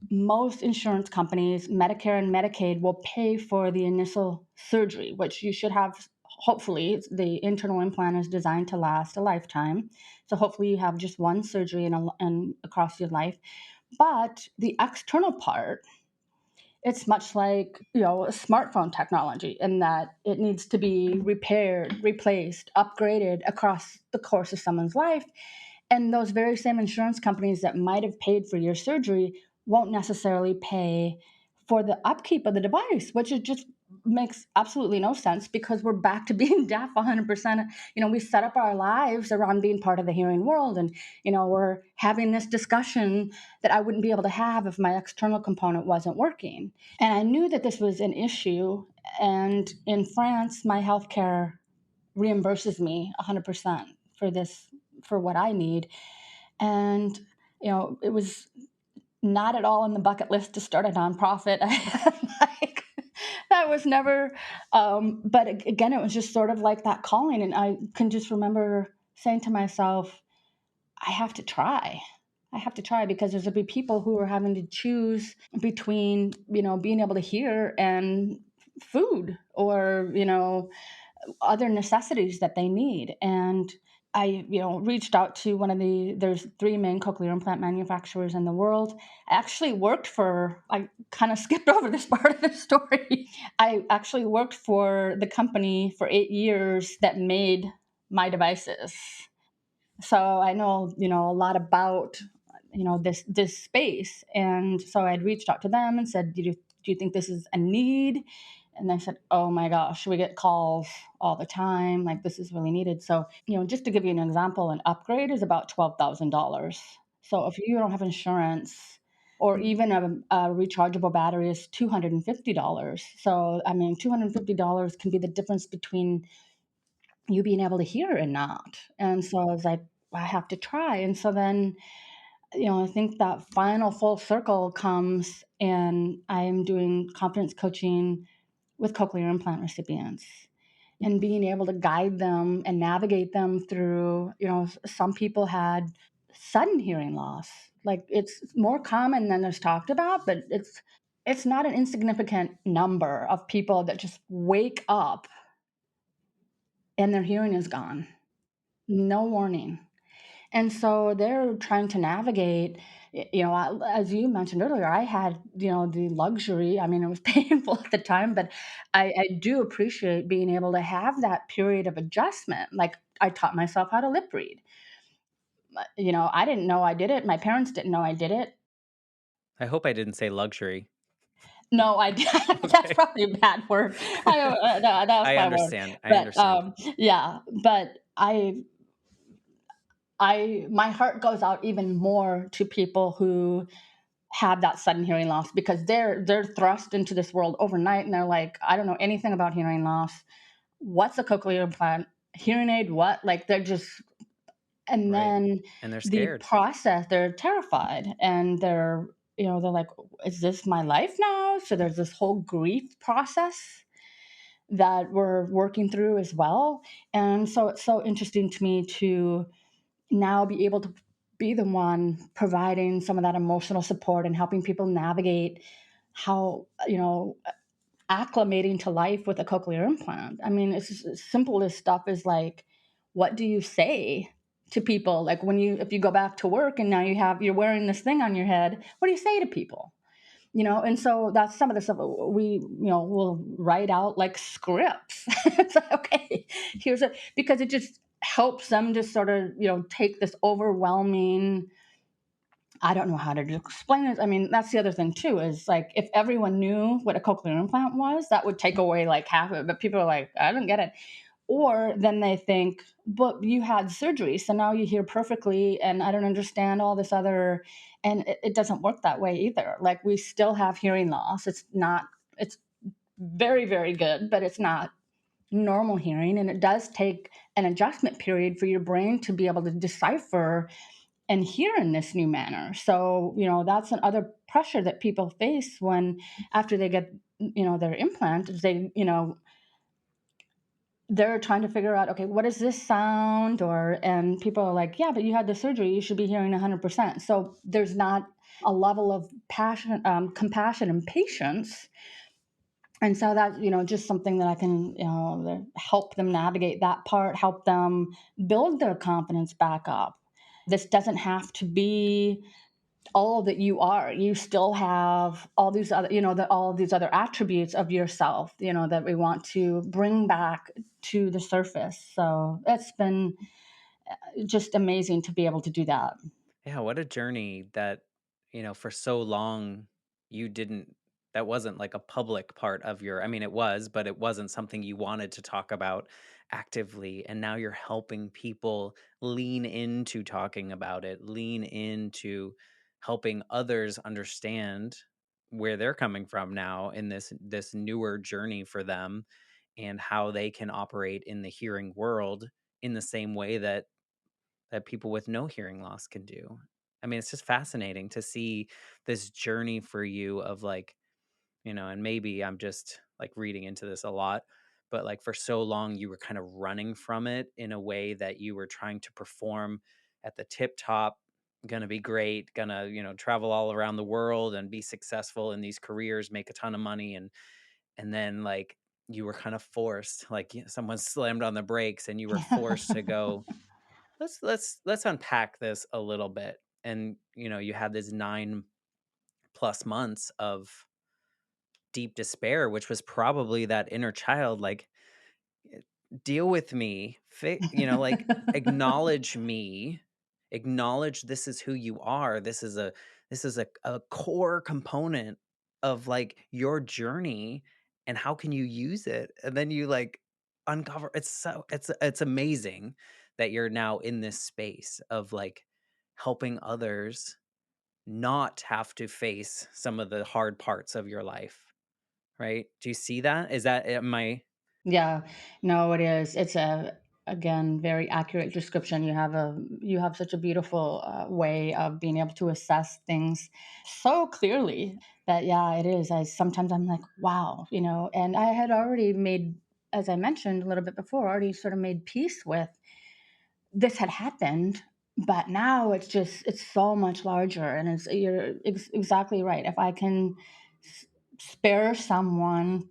Speaker 1: most insurance companies, Medicare and Medicaid, will pay for the initial surgery, which you should have. Hopefully, the internal implant is designed to last a lifetime. So hopefully, you have just one surgery and across your life. But the external part, it's much like, smartphone technology, in that it needs to be repaired, replaced, upgraded across the course of someone's life. And those very same insurance companies that might have paid for your surgery won't necessarily pay for the upkeep of the device, which is just makes absolutely no sense because we're back to being deaf 100%. We set up our lives around being part of the hearing world, and we're having this discussion that I wouldn't be able to have if my external component wasn't working. And I knew that this was an issue, and in France my healthcare reimburses me 100% for this, for what I need. And it was not at all on the bucket list to start a nonprofit. Like, that was never. But again, it was just sort of like that calling, and I can just remember saying to myself, "I have to try. I have to try because there's gonna be people who are having to choose between being able to hear and food, or other necessities that they need." And I, reached out to there's three main cochlear implant manufacturers in the world. I kind of skipped over this part of the story. I actually worked for the company for 8 years that made my devices. So I know, a lot about, this space. And so I'd reached out to them and said, do you think this is a need? And they said, oh my gosh, we get calls all the time. Like, this is really needed. So, just to give you an example, an upgrade is about $12,000. So if you don't have insurance, or even a rechargeable battery is $250. So, I mean, $250 can be the difference between you being able to hear and not. And so I was like, I have to try. And so then, I think that final full circle comes, and I am doing confidence coaching with cochlear implant recipients, and being able to guide them and navigate them through, some people had sudden hearing loss. Like, it's more common than it's talked about, but it's not an insignificant number of people that just wake up and their hearing is gone. No warning. And so they're trying to navigate, as you mentioned earlier, I had, the luxury. I mean, it was painful at the time, but I do appreciate being able to have that period of adjustment. Like, I taught myself how to lip read. I didn't know I did it. My parents didn't know I did it.
Speaker 2: I hope I didn't say luxury.
Speaker 1: No, I that's
Speaker 2: Okay.
Speaker 1: probably a bad word. That was
Speaker 2: I
Speaker 1: my word.
Speaker 2: understand, I
Speaker 1: But
Speaker 2: understand.
Speaker 1: yeah, but my heart goes out even more to people who have that sudden hearing loss, because they're thrust into this world overnight, and they're like, I don't know anything about hearing loss. What's a cochlear implant? Hearing aid? What? Like, they're just, and
Speaker 2: Right,
Speaker 1: then
Speaker 2: and they're
Speaker 1: the
Speaker 2: scared.
Speaker 1: process, they're terrified, and they're like, is this my life now? So there's this whole grief process that we're working through as well. And so it's so interesting to me to now be able to be the one providing some of that emotional support and helping people navigate how, acclimating to life with a cochlear implant. I mean, it's just as simple as stuff as like, what do you say to people? Like, if you go back to work and now you're wearing this thing on your head, what do you say to people? And so that's some of the stuff we, will write out like scripts. It's like, okay, because it just helps them to sort of, take this overwhelming, I don't know how to explain it. I mean, that's the other thing too, is like, if everyone knew what a cochlear implant was, that would take away like half of it. But people are like, I don't get it. Or then they think, but you had surgery, so now you hear perfectly, and I don't understand all this other. And it doesn't work that way either. Like, we still have hearing loss. It's very, very good, but it's not normal hearing. And it does take an adjustment period for your brain to be able to decipher and hear in this new manner. So, that's another pressure that people face when, after they get, their implant, is they're trying to figure out, okay, what is this sound? And people are like, yeah, but you had the surgery, you should be hearing 100%. So there's not a level of passion, compassion and patience. And so that, just something that I can, help them navigate that part, help them build their confidence back up. This doesn't have to be all that you are. You still have all these other, all of these other attributes of yourself, that we want to bring back to the surface. So it's been just amazing to be able to do that.
Speaker 2: Yeah, what a journey that, for so long you didn't that wasn't like a public part of your, I mean, it was, but it wasn't something you wanted to talk about actively. And now you're helping people lean into talking about it, lean into helping others understand where they're coming from now in this newer journey for them, and how they can operate in the hearing world in the same way that people with no hearing loss can do. I mean, it's just fascinating to see this journey for you of like, and maybe I'm just like reading into this a lot, but like for so long you were kind of running from it in a way that you were trying to perform at the tip top, gonna be great, gonna, travel all around the world and be successful in these careers, make a ton of money. And then like you were kind of forced, like someone slammed on the brakes and you were forced to go, let's unpack this a little bit. And you had this 9+ months of deep despair, which was probably that inner child, like, eh, deal with me, like, acknowledge me, acknowledge this is who you are. This is a core component of like your journey, and how can you use it? And then you like uncover, it's amazing that you're now in this space of like helping others not have to face some of the hard parts of your life. Right? Do you see that? Is that am I
Speaker 1: Yeah, no, it is. It's a again very accurate description. You have such a beautiful way of being able to assess things so clearly that yeah, it is. I sometimes I'm like, wow, and I had already made, as I mentioned a little bit before, already sort of made peace with this had happened, but now it's so much larger, and you're exactly right. If I can s- spare someone,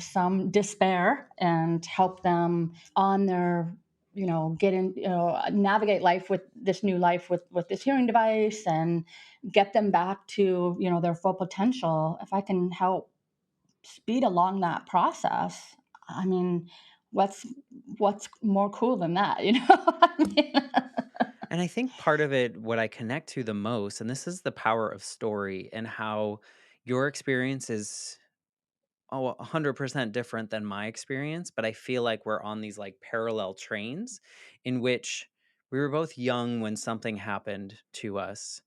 Speaker 1: some despair and help them on their, get in, navigate life with this new life with this hearing device and get them back to, their full potential. If I can help speed along that process, I mean, what's what's more cool than that, I mean?
Speaker 2: and I think part of it, what I connect to the most, and this is the power of story and how your experience is, 100% different than my experience, but I feel like we're on these like parallel trains in which we were both young when something happened to us,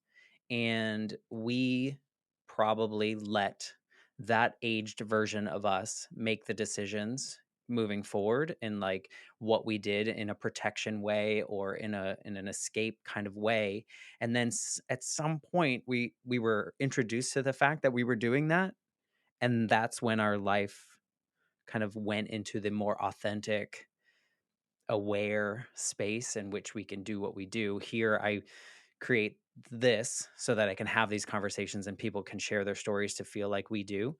Speaker 2: and we probably let that aged version of us make the decisions moving forward, and like what we did in a protection way or in an escape kind of way. And then at some point we were introduced to the fact that we were doing that, and that's when our life kind of went into the more authentic, aware space in which we can do what we do. Here, I create this so that I can have these conversations and people can share their stories to feel like we do.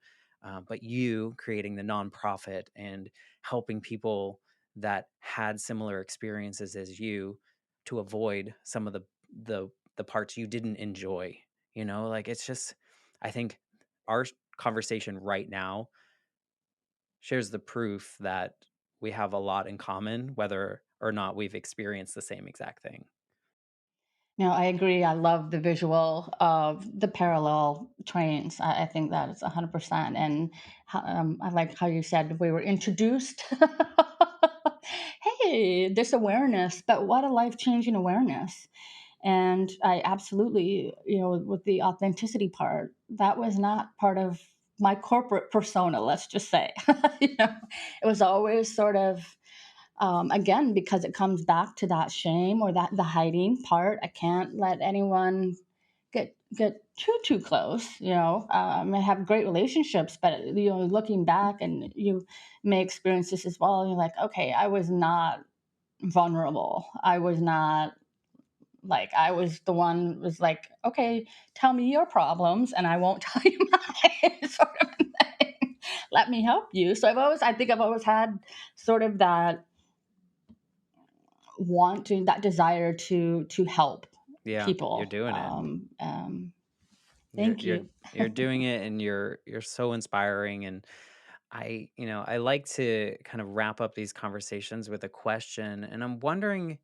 Speaker 2: But you creating the nonprofit and helping people that had similar experiences as you to avoid some of the parts you didn't enjoy. Like it's just, I think our conversation right now shares the proof that we have a lot in common, whether or not we've experienced the same exact thing.
Speaker 1: No, I agree. I love the visual of the parallel trains. I think that is 100%. And I like how you said we were introduced. Hey, this awareness, but what a life changing awareness. And I absolutely, with the authenticity part, that was not part of my corporate persona, let's just say. It was always sort of, again, because it comes back to that shame or that the hiding part. I can't let anyone get too close. I have great relationships, but looking back, and you may experience this as well. And you're like, okay, I was not vulnerable. I was not like I was the one was like, okay, tell me your problems, and I won't tell you mine, sort of thing. Let me help you. So I think I've always had sort of that that desire to help
Speaker 2: Yeah, you're
Speaker 1: people.
Speaker 2: doing it.
Speaker 1: Thank
Speaker 2: You're
Speaker 1: you.
Speaker 2: you're doing it, and you're so inspiring. And I like to kind of wrap up these conversations with a question, and I'm wondering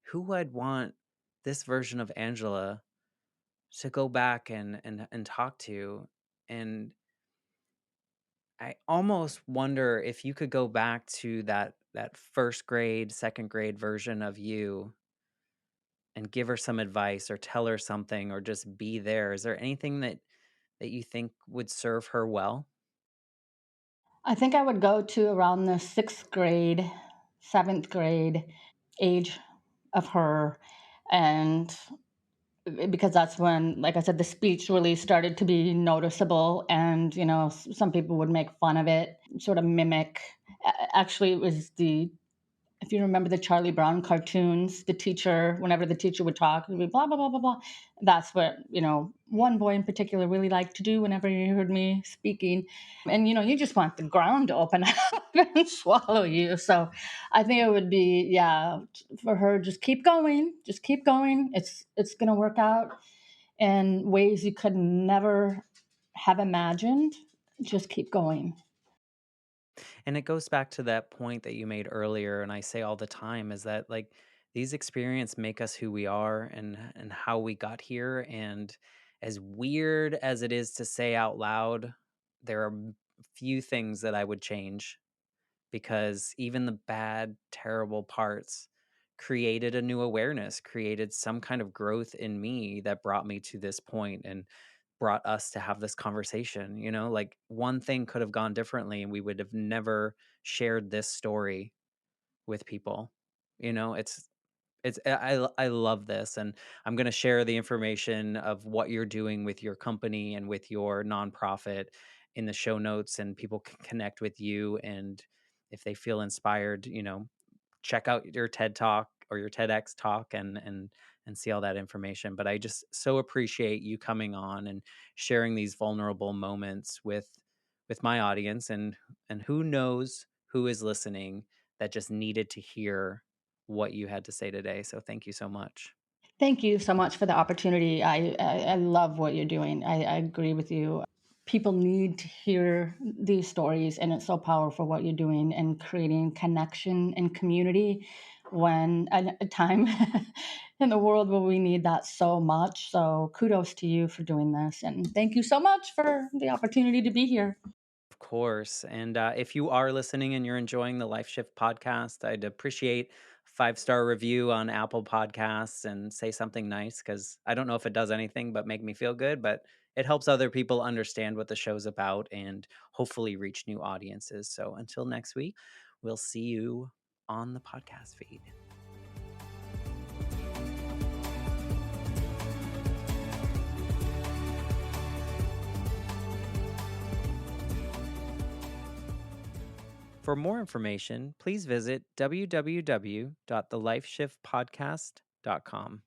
Speaker 2: who I'd want this version of Angela to go back and talk to. And I almost wonder if you could go back to that first grade, second grade version of you and give her some advice or tell her something or just be there. Is there anything that you think would serve her well?
Speaker 1: I think I would go to around the 6th grade, 7th grade age of her, and because that's when, like I said, the speech really started to be noticeable, and some people would make fun of it, sort of mimic. Actually, it was the if you remember the Charlie Brown cartoons, the teacher, whenever the teacher would talk, it would be blah, blah, blah, blah, blah. That's what, one boy in particular really liked to do whenever he heard me speaking. And, you just want the ground to open up and swallow you. So I think it would be, yeah, for her, just keep going. Just keep going. It's going to work out in ways you could never have imagined. Just keep going.
Speaker 2: And it goes back to that point that you made earlier, and I say all the time is that like these experiences make us who we are and how we got here. And as weird as it is to say out loud, there are few things that I would change because even the bad, terrible parts created a new awareness, created some kind of growth in me that brought me to this point and brought us to have this conversation. Like one thing could have gone differently and we would have never shared this story with people. I love this, and I'm going to share the information of what you're doing with your company and with your nonprofit in the show notes, and people can connect with you. And if they feel inspired, check out your TED talk or your TEDx talk and see all that information. But I just so appreciate you coming on and sharing these vulnerable moments with my audience, and who knows who is listening that just needed to hear what you had to say today. So thank you so much.
Speaker 1: Thank you so much for the opportunity. I love what you're doing. I agree with you. People need to hear these stories, and it's so powerful what you're doing and creating connection and community when at a time in the world where we need that so much. So kudos to you for doing this. And thank you so much for the opportunity to be here.
Speaker 2: Of course. And if you are listening and you're enjoying the Life Shift podcast, I'd appreciate a 5-star review on Apple Podcasts and say something nice because I don't know if it does anything but make me feel good, but it helps other people understand what the show's about and hopefully reach new audiences. So until next week, we'll see you on the podcast feed. For more information, please visit www.thelifeshiftpodcast.com.